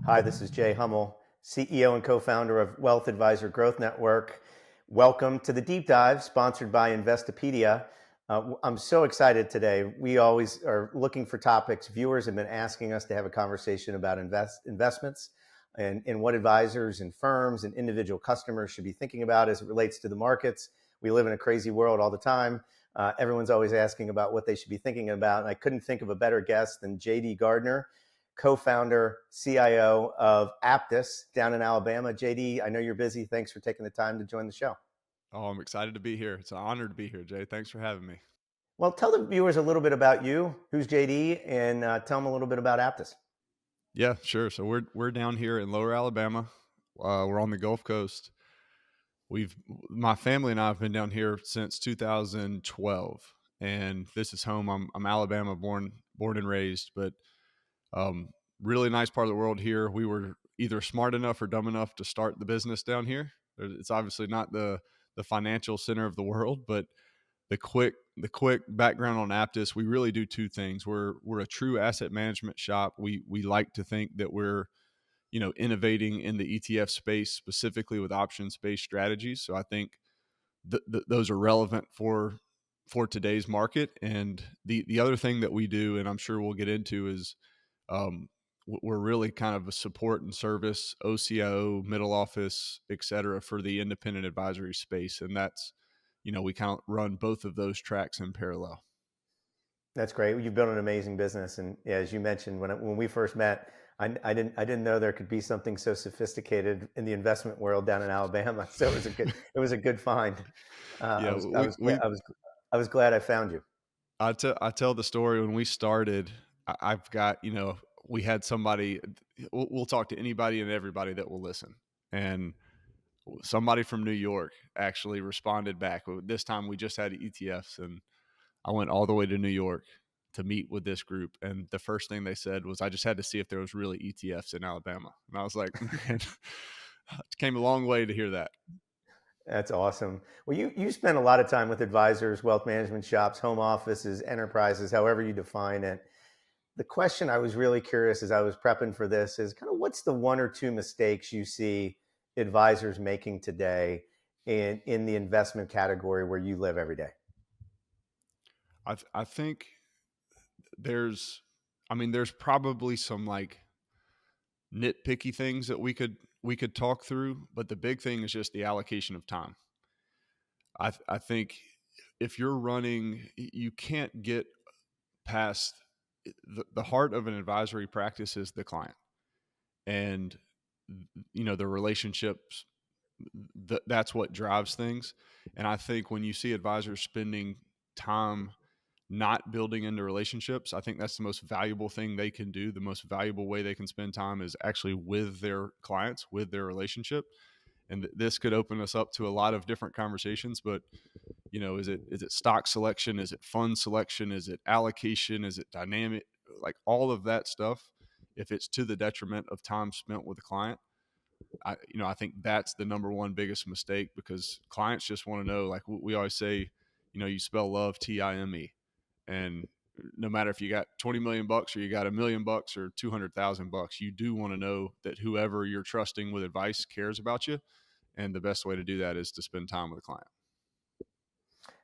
Hi, this is Jay Hummel, CEO and co-founder of Wealth Advisor Growth Network. Welcome to the Deep Dive, sponsored by Investopedia. I'm so excited today. We always are looking for topics. Viewers have been asking us to have a conversation about investments and what advisors and firms and individual customers should be thinking about as it relates to the markets. We live in a crazy world all the time. Everyone's always asking about what they should be thinking about. And I couldn't think of a better guest than J.D. Gardner, co-founder, CIO of Aptus down in Alabama. JD, I know you're busy. Thanks for taking the time to join the show. Oh, I'm excited to be here. It's an honor to be here, Jay. Thanks for having me. Well, tell the viewers a little bit about you. Who's JD? And tell them a little bit about Aptus. Yeah, sure. So we're down here in Lower Alabama. We're on the Gulf Coast. My family and I have been down here since 2012, and this is home. I'm Alabama born and raised, but um, really nice part of the world here. We were either smart enough or dumb enough to start the business down here. It's obviously not the financial center of the world, but the quick background on Aptus, we really do two things. We're a true asset management shop. We like to think that we're innovating in the ETF space, specifically with options based strategies. So I think those are relevant for today's market. And the other thing that we do, and I'm sure we'll get into, is um, we're really kind of a support and service, OCIO, middle office, et cetera, for the independent advisory space. And that's, we kind of run both of those tracks in parallel. That's great. You've built an amazing business, and yeah, as you mentioned, when we first met, I didn't know there could be something so sophisticated in the investment world down in Alabama. So it was a good find. I Yeah, was I was glad I was glad I found you. I tell the story when we started. I've got, we had somebody, we'll talk to anybody and everybody that will listen. And somebody from New York actually responded back. This time we just had ETFs, and I went all the way to New York to meet with this group. And the first thing they said was, I just had to see if there was really ETFs in Alabama. And I was like, man, it came a long way to hear that. That's awesome. Well, you spend a lot of time with advisors, wealth management shops, home offices, enterprises, however you define it. The question I was really curious as I was prepping for this is kind of what's the one or two mistakes you see advisors making today in the investment category where you live every day? I think there's, there's probably some like nitpicky things that we could talk through, but the big thing is just the allocation of time. I think if you're running, you can't get past the heart of an advisory practice is the client, and the relationships. That's what drives things. And I think when you see advisors spending time not building into relationships, I think that's the most valuable thing they can do. The most valuable way they can spend time is actually with their clients, with their relationship. And this could open us up to a lot of different conversations, but is it stock selection? Is it fund selection? Is it allocation? Is it dynamic? Like all of that stuff, if it's to the detriment of time spent with the client, I think that's the number one biggest mistake, because clients just want to know, like we always say, you spell love TIME. And no matter if you got 20 million bucks or you got $1 million or 200,000 bucks, you do want to know that whoever you're trusting with advice cares about you. And the best way to do that is to spend time with a client.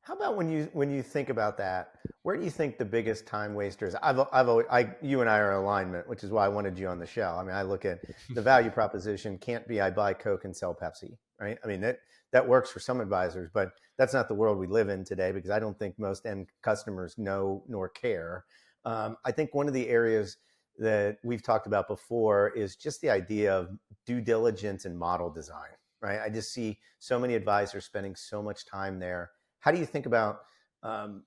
How about when you think about that, where do you think the biggest time wasters? You and I are in alignment, which is why I wanted you on the show. I mean, I look at the value proposition can't be I buy Coke and sell Pepsi, right? I mean that works for some advisors, but that's not the world we live in today because I don't think most end customers know nor care. I think one of the areas that we've talked about before is just the idea of due diligence and model design, right? I just see so many advisors spending so much time there. How do you think about um,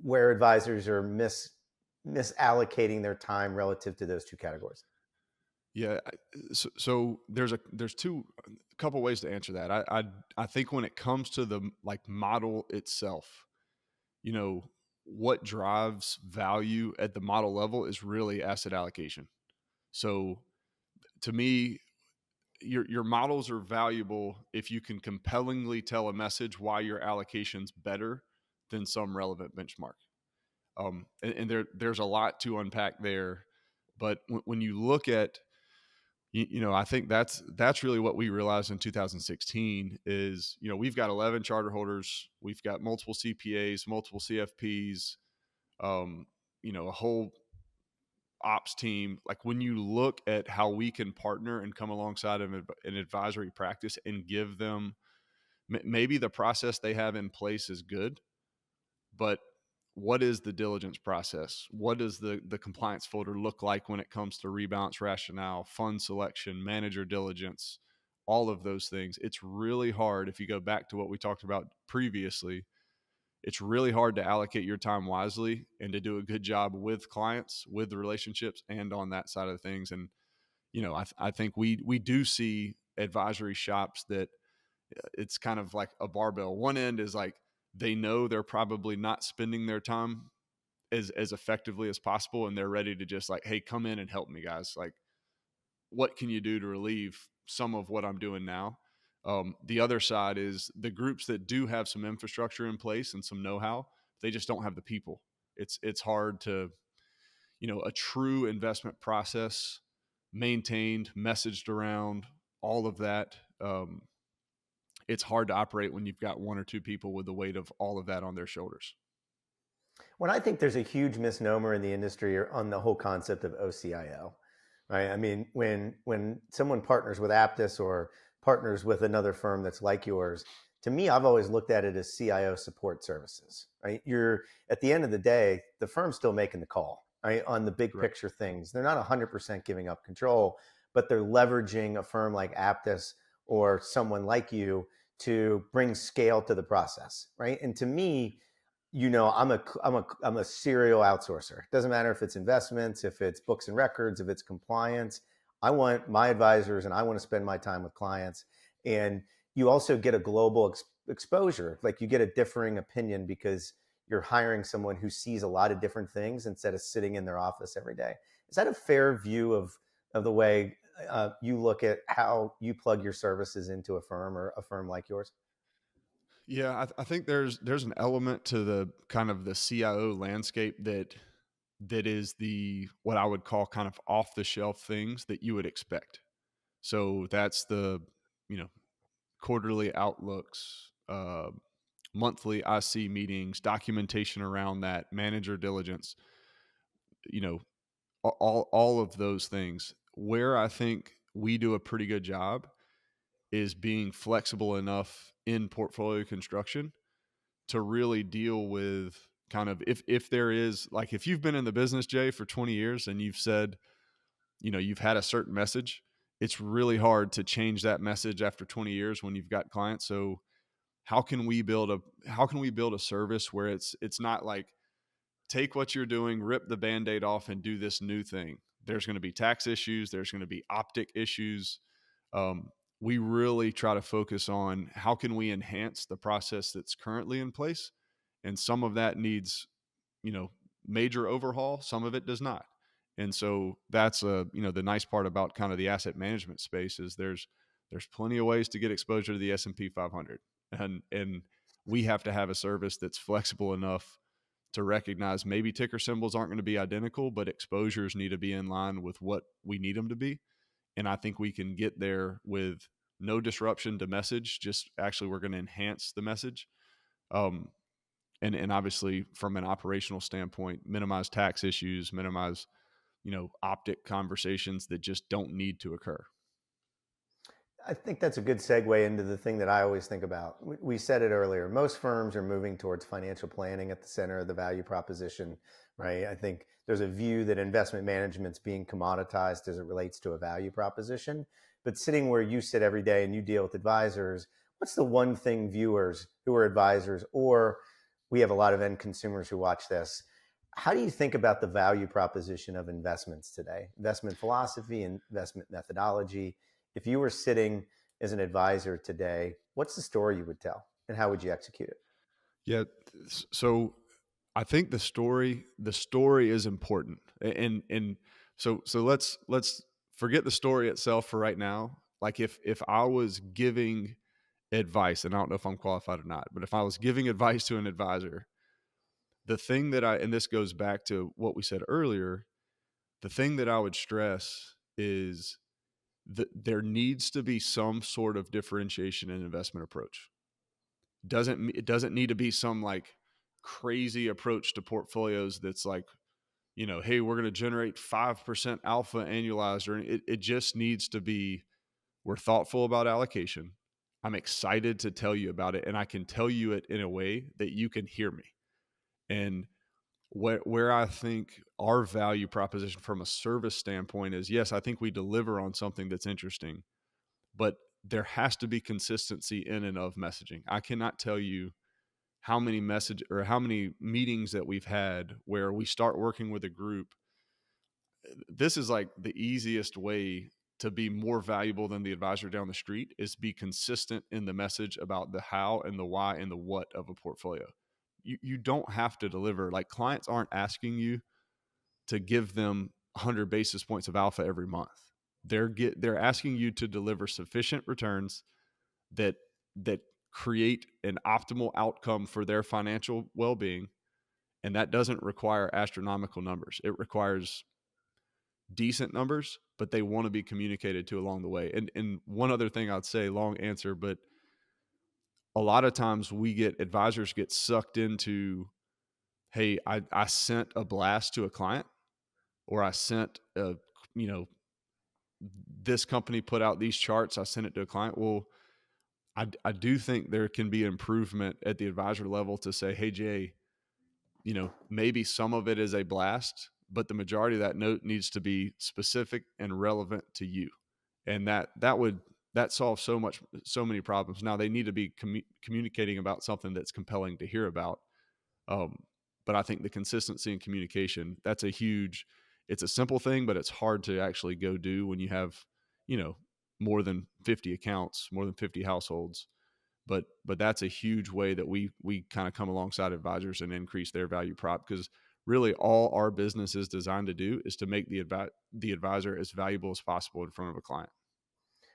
where advisors are misallocating their time relative to those two categories? Yeah. So there's a couple ways to answer that. I think when it comes to the like model itself, you know, what drives value at the model level is really asset allocation. So to me, your models are valuable if you can compellingly tell a message why your allocation's better than some relevant benchmark. And there's a lot to unpack there, but when you look at I think that's really what we realized in 2016 is, we've got 11 charter holders, we've got multiple CPAs, multiple CFPs, um, a whole ops team. Like when you look at how we can partner and come alongside of an advisory practice and give them maybe the process they have in place is good, but what is the diligence process? What does the compliance folder look like when it comes to rebalance rationale, fund selection, manager diligence, all of those things? It's really hard. If you go back to what we talked about previously, it's really hard to allocate your time wisely and to do a good job with clients, with the relationships, and on that side of things. And I think we do see advisory shops that it's kind of like a barbell. One end is like they know they're probably not spending their time as effectively as possible, and they're ready to just like, hey, come in and help me, guys. Like, what can you do to relieve some of what I'm doing now? The other side is the groups that do have some infrastructure in place and some know-how, they just don't have the people. It's hard to, a true investment process maintained, messaged around, all of that. It's hard to operate when you've got one or two people with the weight of all of that on their shoulders. When I think there's a huge misnomer in the industry on the whole concept of OCIO, right? I mean, when someone partners with Aptus or partners with another firm that's like yours, to me, I've always looked at it as CIO support services, right? You're at the end of the day, the firm's still making the call, right? On the big Right. picture things. They're not 100% giving up control, but they're leveraging a firm like Aptus or someone like you to bring scale to the process, right? And to me, I'm a serial outsourcer. It doesn't matter if it's investments, if it's books and records, if it's compliance. I want my advisors and I want to spend my time with clients. And you also get a global exposure. Like you get a differing opinion because you're hiring someone who sees a lot of different things instead of sitting in their office every day. Is that a fair view of the way you look at how you plug your services into a firm or a firm like yours? Yeah, I think there's an element to the kind of the CIO landscape that is the what I would call kind of off the shelf things that you would expect. So that's the you know quarterly outlooks, monthly IC meetings, documentation around that, manager diligence, you know, all of those things. Where I think we do a pretty good job is being flexible enough in portfolio construction to really deal with kind of if there is like if you've been in the business, Jay, for 20 years and you've said, you've had a certain message, it's really hard to change that message after 20 years when you've got clients. So how can we build a service where it's not like take what you're doing, rip the band-aid off and do this new thing. There's going to be tax issues, there's going to be optic issues. um, we really try to focus on how can we enhance the process that's currently in place, and some of that needs you know major overhaul, some of it does not. And so that's the nice part about kind of the asset management space is there's plenty of ways to get exposure to the S&P 500, and we have to have a service that's flexible enough to recognize maybe ticker symbols aren't going to be identical, but exposures need to be in line with what we need them to be. And I think we can get there with no disruption to message, just actually we're going to enhance the message. um, and obviously from an operational standpoint, minimize tax issues, minimize optic conversations that just don't need to occur. I think that's a good segue into the thing that I always think about. We said it earlier. Most firms are moving towards financial planning at the center of the value proposition, right? I think there's a view that investment management's being commoditized as it relates to a value proposition. But sitting where you sit every day and you deal with advisors, what's the one thing viewers who are advisors, or we have a lot of end consumers who watch this, how do you think about the value proposition of investments today? Investment philosophy, investment methodology. If you were sitting as an advisor today, what's the story you would tell and how would you execute it? Yeah. So I think the story is important. And so let's forget the story itself for right now. Like if I was giving advice, and I don't know if I'm qualified or not, but if I was giving advice to an advisor, the thing that and this goes back to what we said earlier, the thing that I would stress is there needs to be some sort of differentiation in investment approach. It doesn't need to be some like crazy approach to portfolios that's like, hey, we're going to generate 5% alpha annualized, or it just needs to be, we're thoughtful about allocation. I'm excited to tell you about it, and I can tell you it in a way that you can hear me. And where I think our value proposition from a service standpoint is, yes, I think we deliver on something that's interesting, but there has to be consistency in and of messaging. I cannot tell you how many meetings that we've had where we start working with a group. This is like the easiest way to be more valuable than the advisor down the street is be consistent in the message about the how and the why and the what of a portfolio. You don't have to deliver. Like, clients aren't asking you to give them 100 basis points of alpha every month. They're asking you to deliver sufficient returns that that create an optimal outcome for their financial well-being, and that doesn't require astronomical numbers. It requires decent numbers, but they want to be communicated to along the way. And one other thing I'd say, long answer, but a lot of times advisors get sucked into, hey, I sent a blast to a client, or I sent a, you know, this company put out these charts, I sent it to a client. Well, I do think there can be improvement at the advisor level to say, hey, Jay, maybe some of it is a blast, but the majority of that note needs to be specific and relevant to you. And that solves so many problems. Now they need to be communicating about something that's compelling to hear about. Um, but I think the consistency and communication, it's a simple thing, but it's hard to actually go do when you have, more than 50 accounts, more than 50 households. But that's a huge way that we kind of come alongside advisors and increase their value prop, because really all our business is designed to do is to make the advisor as valuable as possible in front of a client.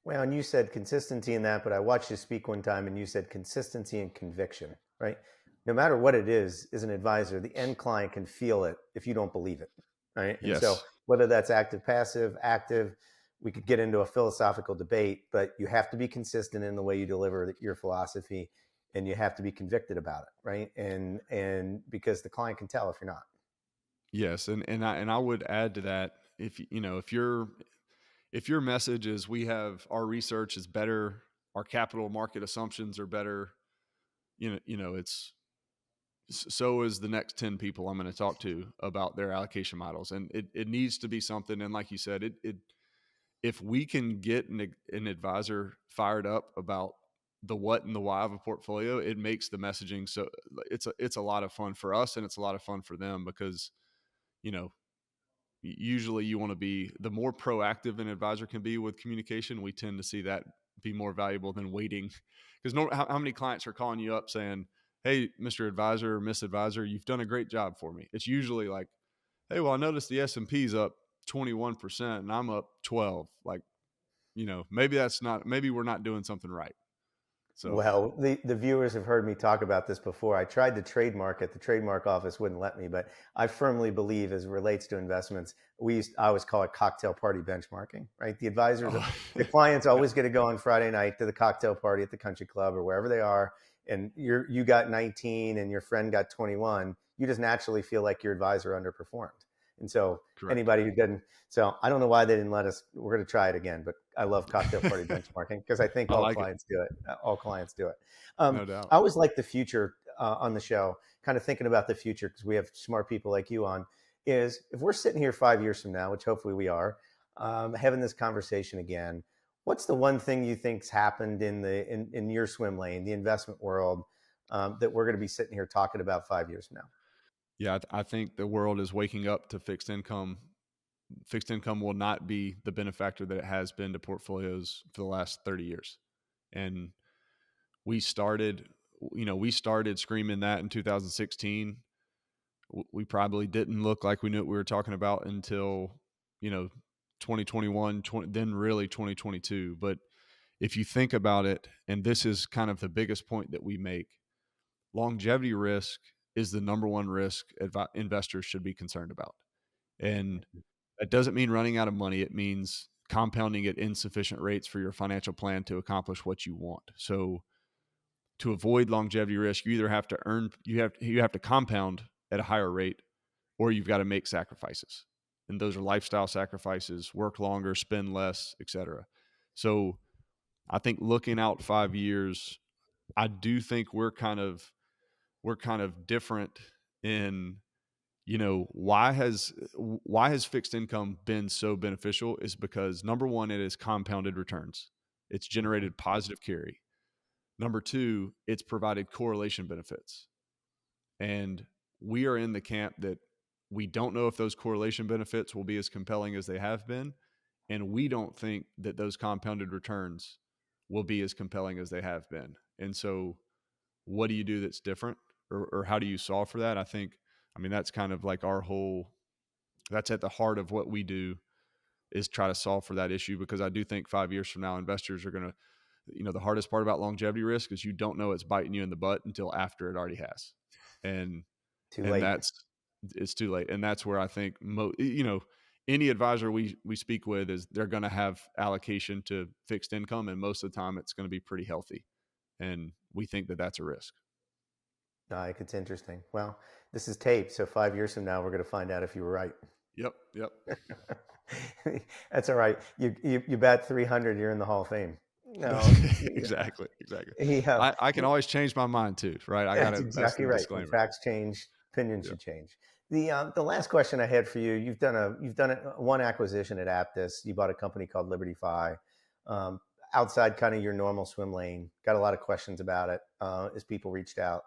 Well, and you said consistency in that, but I watched you speak one time and you said consistency and conviction, right? No matter what it is, as an advisor, the end client can feel it if you don't believe it, right? And so Yes. whether that's active, passive, active, we could get into a philosophical debate, but you have to be consistent in the way you deliver your philosophy, and you have to be convicted about it, right? And because the client can tell if you're not. Yes, and I would add to that, if your message is, we have, our research is better, our capital market assumptions are better, it's, so is the next 10 people I'm going to talk to about their allocation models. And it needs to be something. And like you said, if we can get an advisor fired up about the what and the why of a portfolio, it makes the messaging, so it's a lot of fun for us, and it's a lot of fun for them, because, you know, usually you want to be, the more proactive an advisor can be with communication, we tend to see that be more valuable than waiting. Because how many clients are calling you up saying, hey, Mr. Advisor or Miss Advisor, you've done a great job for me. It's usually like, hey, well, I noticed the S&P's up 21% and I'm up 12. Like, maybe we're not doing something right. So, Well, the viewers have heard me talk about this before. I tried to trademark it. The trademark office wouldn't let me, but I firmly believe, as it relates to investments, I always call it cocktail party benchmarking, right? oh, The clients always get to go on Friday night to the cocktail party at the country club or wherever they are, and you got 19 and your friend got 21. You just naturally feel like your advisor underperformed. And so correct. anybody who didn't, so I don't know why they didn't let us. We're going to try it again, but I love cocktail party benchmarking because I think I all like it. clients do it. All clients do it. No doubt. I always like the future on the show, kind of thinking about the future because we have smart people like you on. Is if we're sitting here 5 years from now, which hopefully we are, having this conversation again, what's the one thing you think's happened in your swim lane, the investment world, that we're going to be sitting here talking about 5 years from now? Yeah, I think the world is waking up to fixed income. Fixed income will not be the benefactor that it has been to portfolios for the last 30 years. And we started, we started screaming that in 2016. We probably didn't look like we knew what we were talking about until, you know, 2021, then really 2022. But if you think about it, and this is kind of the biggest point that we make, longevity risk is the number one risk investors should be concerned about. And that doesn't mean running out of money. It means compounding at insufficient rates for your financial plan to accomplish what you want. So to avoid longevity risk, you either have to you have to compound at a higher rate, or you've got to make sacrifices. And those are lifestyle sacrifices: work longer, spend less, etc. So I think looking out 5 years, I do think we're kind of different in, why has fixed income been so beneficial is because, number one, it is compounded returns. It's generated positive carry. Number two, it's provided correlation benefits. And we are in the camp that we don't know if those correlation benefits will be as compelling as they have been. And we don't think that those compounded returns will be as compelling as they have been. And so what do you do that's different, or how do you solve for that? That's kind of like that's at the heart of what we do, is try to solve for that issue, because I do think 5 years from now, investors are going to, the hardest part about longevity risk is you don't know it's biting you in the butt until after it already has. And, Too and late. it's too late. And that's where I think, any advisor we speak with, is they're going to have allocation to fixed income. And most of the time it's going to be pretty healthy. And we think that that's a risk. I think it's interesting. Well, this is taped, so 5 years from now, we're going to find out if you were right. Yep. That's all right. You bat 300, you're in the Hall of Fame. No, Exactly. yeah, I can always change my mind too, right? that's exactly right. When disclaimer. facts change, opinions Yeah. should change. The last question I had for you: you've done one acquisition at Aptus. You bought a company called LibertyFi, outside kind of your normal swim lane. Got a lot of questions about it as people reached out.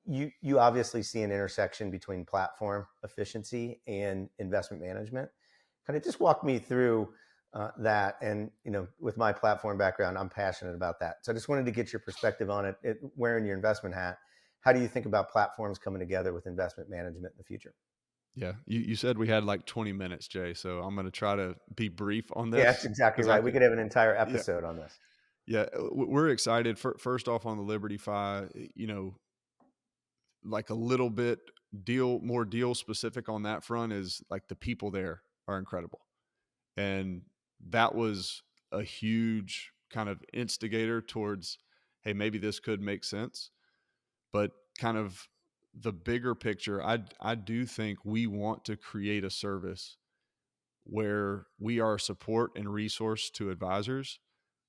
You obviously see an intersection between platform efficiency and investment management. Kind of just walk me through that. And with my platform background, I'm passionate about that. So I just wanted to get your perspective on it. Wearing your investment hat, how do you think about platforms coming together with investment management in the future? Yeah. You said we had like 20 minutes, Jay. So I'm going to try to be brief on Yeah, that's this, exactly because right. We could have an entire episode on this. Yeah. We're excited. First off, on the LibertyFi, like a little bit more deal specific on that front, is like the people there are incredible. And that was a huge kind of instigator towards, hey, maybe this could make sense. But kind of the bigger picture, I do think we want to create a service where we are support and resource to advisors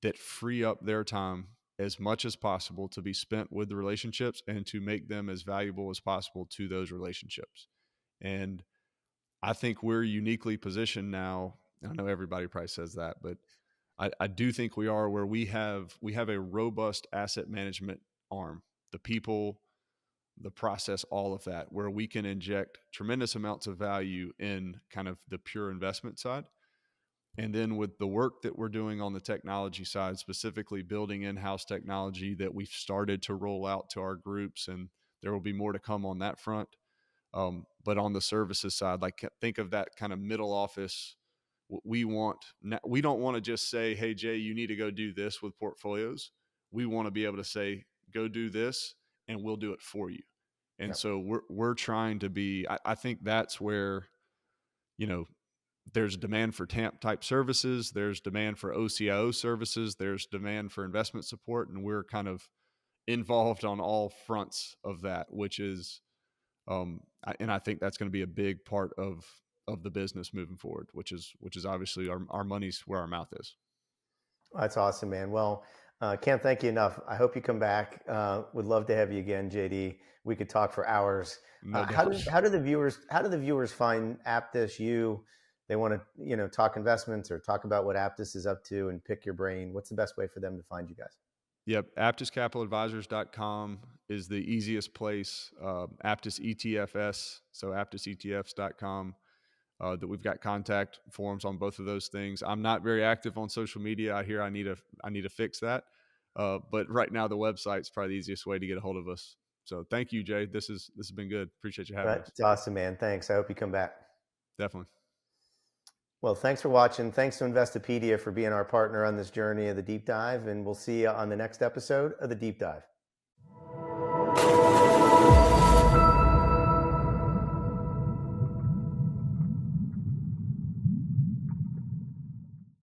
that free up their time as much as possible to be spent with the relationships and to make them as valuable as possible to those relationships. And I think we're uniquely positioned now. I know everybody probably says that, but I do think we are, where we have a robust asset management arm, the people, the process, all of that, where we can inject tremendous amounts of value in kind of the pure investment side. And then with the work that we're doing on the technology side, specifically building in-house technology that we've started to roll out to our groups, and there will be more to come on that front. But on the services side, like, think of that kind of middle office. We don't want to just say, hey, Jay, you need to go do this with portfolios. We want to be able to say, go do this, and we'll do it for you. And Yep. so we're trying to be, I think that's where, there's demand for TAMP type services. There's demand for OCIO services. There's demand for investment support. And we're kind of involved on all fronts of that, which is, and I think that's going to be a big part of the business moving forward, which is obviously our money's where our mouth is. That's awesome, man. Well, can't thank you enough. I hope you come back. Would love to have you again, JD. We could talk for hours. No How doubt. do the viewers find Aptus? They want to talk investments or talk about what Aptus is up to and pick your brain. What's the best way for them to find you guys? Yep. AptusCapitalAdvisors.com is the easiest place. Aptus ETFs, so AptusETFs.com. That we've got contact forms on both of those things. I'm not very active on social media. I hear I need to fix that. But right now the website's probably the easiest way to get a hold of us. So thank you, Jay. This has been good. Appreciate you having us. It's awesome, man. Thanks. I hope you come back. Definitely. Well, thanks for watching. Thanks to Investopedia for being our partner on this journey of the deep dive. And we'll see you on the next episode of the deep dive.